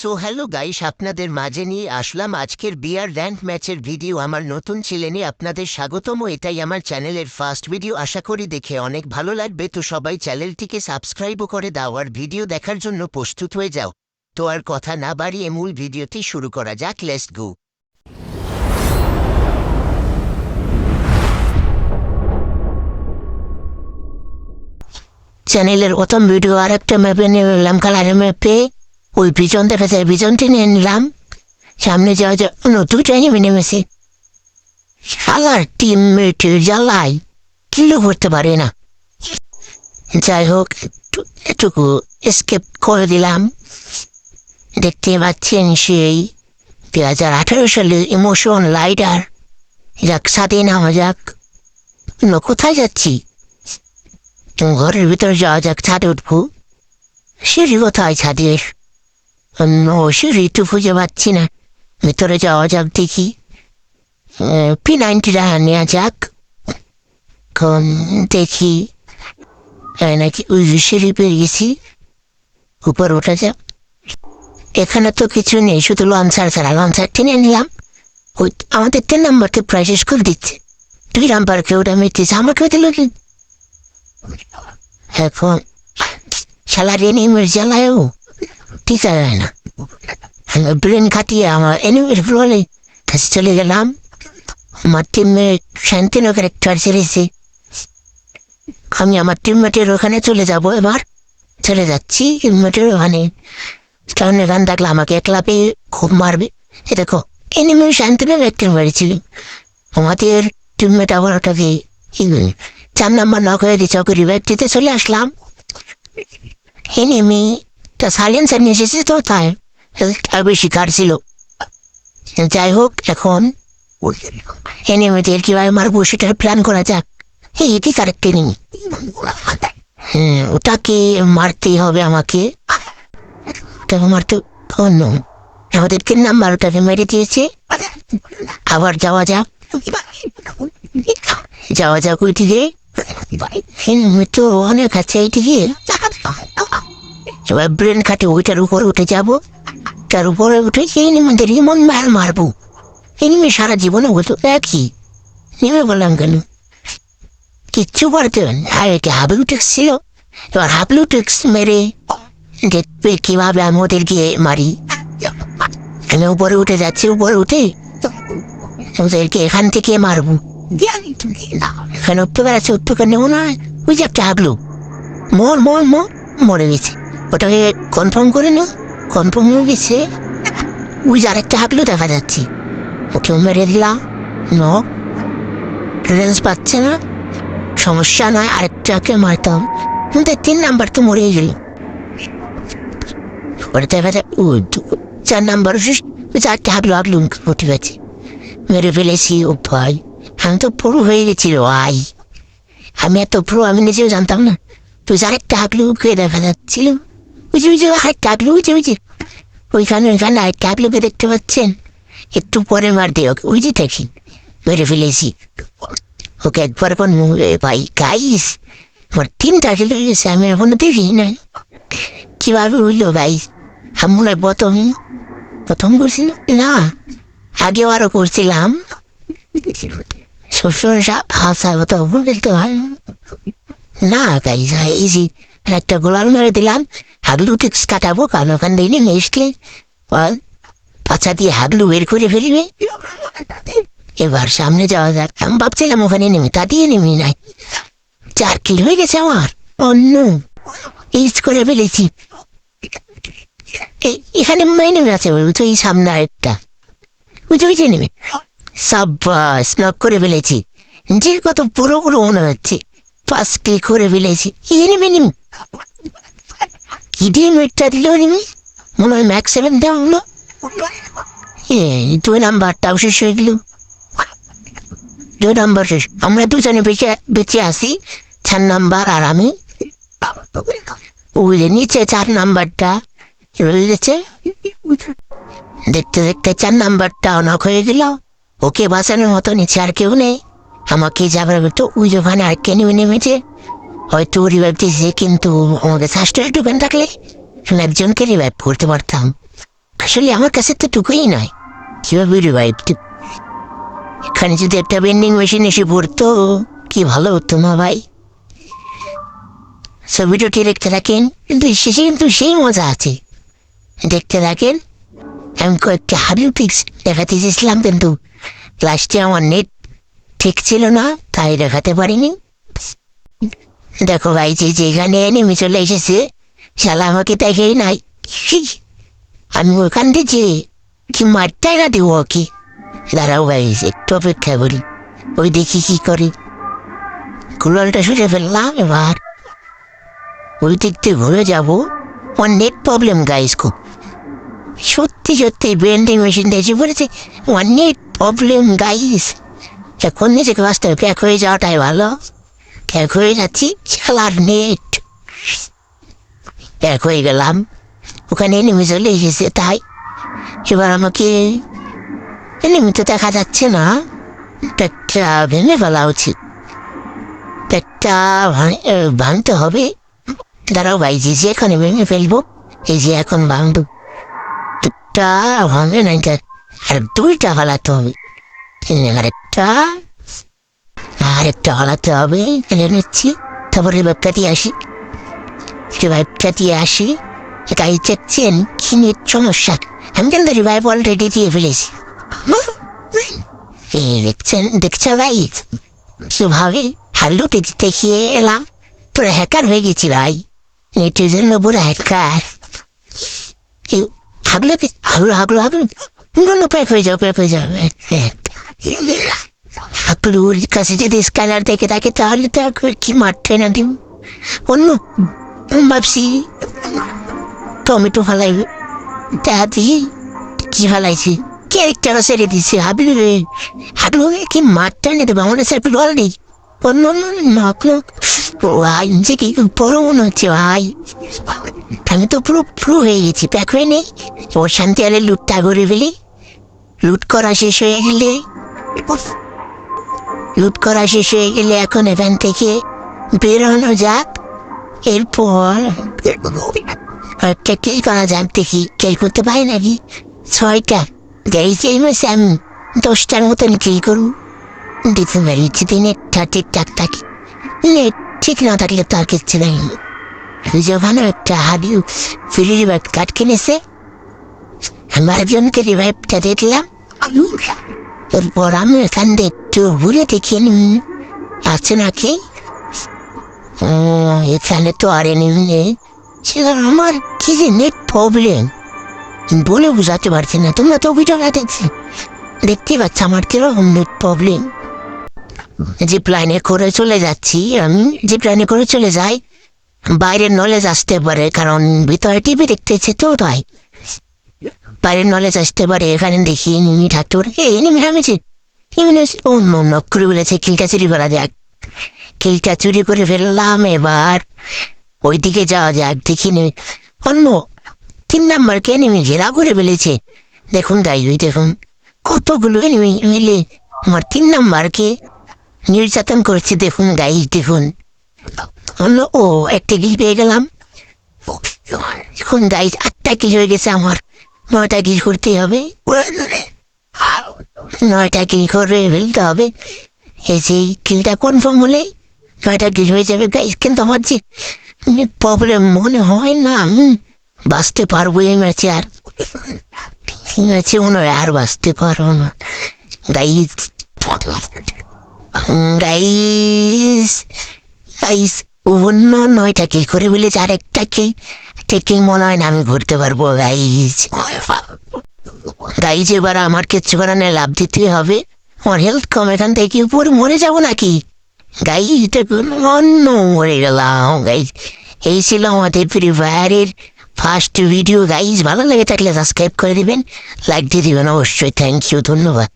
So hello guys, আপনাদের মাঝে নিয়ে আসলাম আজকের বিয়ার র্যাঙ্ক ম্যাচের ভিডিও। আমার নতুন চ্যানেলে আপনাদের স্বাগতম। এটাই আমার চ্যানেলের ফার্স্ট ভিডিও। আশা করি দেখে অনেক ভালো লাগবে। তো সবাই চ্যানেলটিকে সাবস্ক্রাইবও করে দাও আর ভিডিও দেখার জন্য প্রস্তুত হয়ে যাও। তো আর কথা না বাড়িয়ে মূল ভিডিওটি শুরু করা যাক। Let's go. চ্যানেলের প্রথম ভিডিও আর একটা ম্যাপে নিয়ে নিলাম, কালারের ম্যাপে। ওই পিছন দেখা যায়, পিছনটি নিয়ে নিলাম। সামনে যাওয়া যায়, দুটাই নেমেছে। শালার টিমমেটের জ্বালাই কিলো করতে পারে না। যাই হোক, এটুকু স্কেপ করে দিলাম। দেখতে পাচ্ছেন সেই 2018 সালের ইমোশন লাইটার। যাক, সাথে নেওয়া যাক। কোথায় যাচ্ছি? ঘরের ভিতরে যাওয়া যাক, ছাদে উঠবো। সিঁড়ি কোথায় ছাদের? সিঁড়ি একটু খুঁজে পাচ্ছি না। ভিতরে যাওয়া যাক, দেখি। P90 নেওয়া যাক। দেখি নাকি ওই সিঁড়ি পেয়ে গেছি, উপর ওঠা যাক। এখানে তো কিছু নেই, শুধু লঞ্চার ছাড়া। লঞ্চারটি নিয়ে নিলাম। ওই আমাদের 3 নাম্বারকে প্রাইস স্কুল দিচ্ছে, 2 নাম্বারকে ওটা মিটতেছে, আমাকেও দিল কি? এখন শালার এনিমের জ্বালায়ও ঠিক আছে না। ব্রেন খাটিয়ে আমার এনিমের ফ্লোরে কাছে চলে গেলাম। আমার টিমমেট শান্তিনগর একটা ছেড়েছে। আমি আমার টিমমেটের ওখানে চলে যাব। এবার চলে যাচ্ছি টিমমেটের ওখানে। কারণ এখান থাকলে আমাকে একলা পেয়ে খুব মারবে। এ দেখো, এনিমি শান্তিনগর একটা মারিছিল। আমাদের টিমমেট আবার ওটাকে 4 নাম্বার নক হয়ে দিচ্ছে। ওকে রিভাইভ দিতে চলে আসলাম। এনিমি তা সাইলেন্সার নিয়ে এসেছে, তো তাই আর বেশি কাটছিল। যাই হোক, এখন এনিমিদের কিভাবে মারবো সেটার প্ল্যান করা যাক। এটি কারেক্ট এনিমি। ওটাকে মারতেই হবে আমাকে। ওটাকে মারতে অন্য আমাদের 3 নাম্বার ওটাকে মেরে দিয়েছে। আবার যাওয়া যাক, যাওয়া যাক ওইদিকে। এনিমি তো অনেক আছে এইদিকে। এবার ব্রেন খাটে ওইটার উপরে উঠে যাব। তার উপরে উঠে এনিমিদের এমন মারবো। এনিমি সারা জীবনে হতো একই। নেমে বললাম কেন, কিচ্ছু পারতে আর এটি হাবলুটেক্স ছিল। এবার হাবলুটেক্স মেরে দেখবে কিভাবে আমি ওদেরকে মারি। আমি উপরে উঠে যাচ্ছি। উপরে উঠে ওদেরকে এখান থেকে মারবো। এখানে উঠতে পারছে, উঠতে কেন মনে হয় ওই যে একটা হাবলু মরে গেছে। ওটাকে কনফার্ম করে না, কনফার্ম হয়ে গেছে। ওই যে আরেকটা হাবলু দেখা যাচ্ছে, ওকেও মেরে দিলাম। রেঞ্জ পাচ্ছে না, সমস্যা নয়, আরেকটাকে মারতাম। কিন্তু 3 নাম্বার তো মরে গেল। ওটা দেখা যায় 4 নাম্বার 4টা হাবলু উঠে গেছে, মেরে ফেলেছি। ও ভাই, আমি তো পুরো হয়ে গেছিল ভাই। আমি এত পুরো আমি নিজেও জানতাম না। তো আরেকটা হাবলুকে দেখা যাচ্ছিল, বুঝে আরেকটা হাবলু বুঝে ওইখানে আরেকটা হাবলুকে দেখতে পাচ্ছেন। একটু পরে মার দিয়ে ওকে ওই যে দেখি মেরে ফেলেছি। ওকে একবার পর ভাই গাইস, আমার 3টা কিলো গেছে, আমি এখনো দেখি না কিভাবে হইলো ভাই। আমি মনে হয় প্রথম করছিল না, আগেও আরো করছিলাম। সবসময় ভাষা কথা বলতে হয় না গাইস। ইজি একটা গোলাল মেরে দিলাম। হাগলু টিক্স কাটাবো, কারণ ওখান থেকে নেমে এসলে পাছা দিয়ে হাগলু বের করে ফেলবে। এবার সামনে যাওয়া যাক। আমি ভাবছিলাম ওখানে নেমে, তা দিয়ে নেমে নাই। 4 কিল হয়ে গেছে আমার। অন্য ইজ করে ফেলেছি। এখানে নেমে আছে, বুঝছো, এই সামনে আরেকটা বুঝে নেমে সাব্বাস নক করে ফেলেছি। যে কত পুরো মনে হচ্ছে। 5 কিল করে ফেলেছি। নেমে কি দিয়ে মেটটা দিল নেমে, মনে হয় ম্যাক্স 7 দেওয়া হলো। 2 নাম্বারটাও শেষ হয়ে গেল। 2 নাম্বার শেষ। আমরা দুজনে বেঁচে আসি, 4 নাম্বার আর আমি। ওই নিচে 4 নাম্বারটা রয়ে গেছে। দেখতে দেখতে 4 নাম্বারটা অনক হয়ে গেল। ওকে বাঁচানোর মতো নিচে আর কেউ নেই, আমাকে যাবার তো ওই ওখানে আর কে নেমেছে। হয়তো রিভাইভ দিয়েছে, কিন্তু আমাদের স্বাস্থ্য একটু থাকলে একজনকে রিভাইভ করতে পারতাম। আসলে আমার কাছে তো টুকুই নয়, কিভাবে রিভাইভ? এখানে যদি একটা বেন্ডিং মেশিন এসে পড়তো কি ভালো হতো না ভাই। সো ভিডিওটি দেখতে থাকেন, কিন্তু শেষে কিন্তু সেই মজা আছে, দেখতে থাকেন। আমি কয়েকটা হাবিল পিক্স দেখাতে চেয়েছিলাম, কিন্তু লাস্টে আমার নেট ঠিক ছিল না, তাই দেখাতে পারিনি। দেখো ভাই, যেখানে নেমে চলে এসেছে, শালা আমাকে দেখেই নাই। আমি ওখান থেকে কি মারটাই না দেবো কি? দাঁড়াও ভাই, একটু অপেক্ষা করি, ওই দেখি কি করি। কুলালটা শুনে ফেললাম, এবার ওই দিক থেকে ঘুরে যাবো। আমার নেট প্রবলেম গাইস খুব, সত্যি সত্যি বেন্ডিং মেশিনটা এসে পড়েছে। আমার নেট প্রবলেম গাইস, এখন নিজেকে বাস্তবে প্যাক হয়ে যাওয়াটাই ভালো। প্যাক হয়ে যাচ্ছি, খেলার নেট প্যাক হয়ে গেলাম, ওখানে নেমে চলে এসেছে। তাই এবার আমাকে নেমে তো দেখা যাচ্ছে না, প্যাকটা ভেঙে ফেলা উচিত। প্যাকটা ভাঙতে হবে। দাঁড়াও ভাই, যে এখানে ভেঙে ফেলবো, এই যে এখন ভাঙবো। প্যাকটা ভাঙবে না, আর দুইটা ফালাতে হবে। আরেকটা হালাতে হবে, এনে নিচ্ছি। তারপরে ব্যাপটা আসি, সে ভাইবটা দিয়ে আসি। গাড়ি চেকছেন কি নেট সমস্যা, আমি কিন্তু রিভাইভ অলরেডি দিয়ে ফেলেছি। দেখছো ভাই, সেভাবে হাল্লু দেখিয়ে এলাম, পুরো হ্যাকার হয়ে গেছি ভাই, নেটের জন্য পুরো হ্যাকার। হাগলো হাগলো হাগলো হাগলো, প্যাক হয়ে যাও, প্যাক হয়ে যাও। হাগলুর কাছে যদি স্ক্যানার দেখে থাকে, তাহলে তো কি মারতে না দিব। অন্য ভাবছি টমেটো ফালাই, দাদি কি ফালাইছি, ক্যারেক্টারও ছেড়ে দিচ্ছে। হাগলু কি মারতে না দেবো, আমাদের সাথে অলরেডি অন্য যে কি বড় মনে হচ্ছে ভাই। আমি তো পুরো প্রো হয়ে গেছি, প্যাক হয়ে নেই। ওর শান্তি আলে লুটটা করে ফেলি। লুট করা শেষ হয়ে গেলে এখন এখান থেকে বেরোনো যাক। এরপর কিল করা যাক, দেখি কিল করতে পারি নাকি। 6টা গাড়ি চেয়ে মাসে আমি 10টার মতন কিল করবো। দিতে পারি যদি নেটটা ঠিকঠাক থাকে। নেট ঠিক না থাকলে তো আর কিচ্ছু নাই। যখন একটা হাবিল ফ্রি রিভাইভ কার্ড কিনেছে, আমার জনকে রিভাইভটা দেখলাম। এরপর আমি এখান থেকে একটু ঘুরে দেখিয়ে নিই আছে নাকি। এখানে তো আর এনিমি নেই। আমার কি যে নেট প্রবলেম বলে বুঝাতে পারছি না, তোমরা তো ভিডিওটা দেখতে পাচ্ছ আমার কিরকম নেট প্রবলেম। যে প্ল্যানে করে চলে যাচ্ছি আমি, যে প্ল্যানে করে চলে যাই, বাইরের নলেজ আসতে পারে, কারণ ভিতরে টিভি দেখতেছে তো, তাই বাইরের নলেজ আসতে পারে। এখানে দেখি এনিমি ঠাকুর, এনিমি নামেছে, অন্য করে বলেছে কিলটা চুরি করা যাক। কিলটা চুরি করে ফেললাম, এবার ওইদিকে যাওয়া যাক। দেখি অন্য 3 নাম্বারকে এনিমি ঘেরা করে ফেলেছে। দেখুন গাইজ, দেখুন কতগুলো এনিমি মিলে আমার 3 নাম্বারকে নির্যাতন করছে। দেখুন গাইজ, দেখুন অন্য একটা কিল পেয়ে গেলাম। দেখুন গাইজ, 8টা কিল হয়ে গেছে আমার। 9টা কিল করতে হবে, 9টা কিল করে ফেলতে হবে। এই যে কিলটা কনফার্ম হলে 9টা কিল হয়ে যাবে গাইজ। কিন্তু আমার যে প্রবলেম মনে হয় না আমি বাঁচতে পারবো এই ম্যাচে, আর এই ম্যাচে মনে হয় আর বাঁচতে পারবো না গাইজ। অন্য 9টা কিল করে বলেছে, আর একটা কিল মনে হয় না আমি ঘুরতে পারবো গাইজ। এবার আমার কিচ্ছু করার লাভ দিতে হবে। আমার হেলথ কম, এখান থেকে উপরে মরে যাবো নাকি গাইজ? অন্য মরে গেলাম গাইজ। এই ছিল আমাদের ফ্রি ফায়ারের ফার্স্ট ভিডিও গাইজ। ভালো লেগে থাকলে সাবস্ক্রাইব করে দিবেন, লাইক দিয়ে দিবেন অবশ্যই। থ্যাংক ইউ, ধন্যবাদ।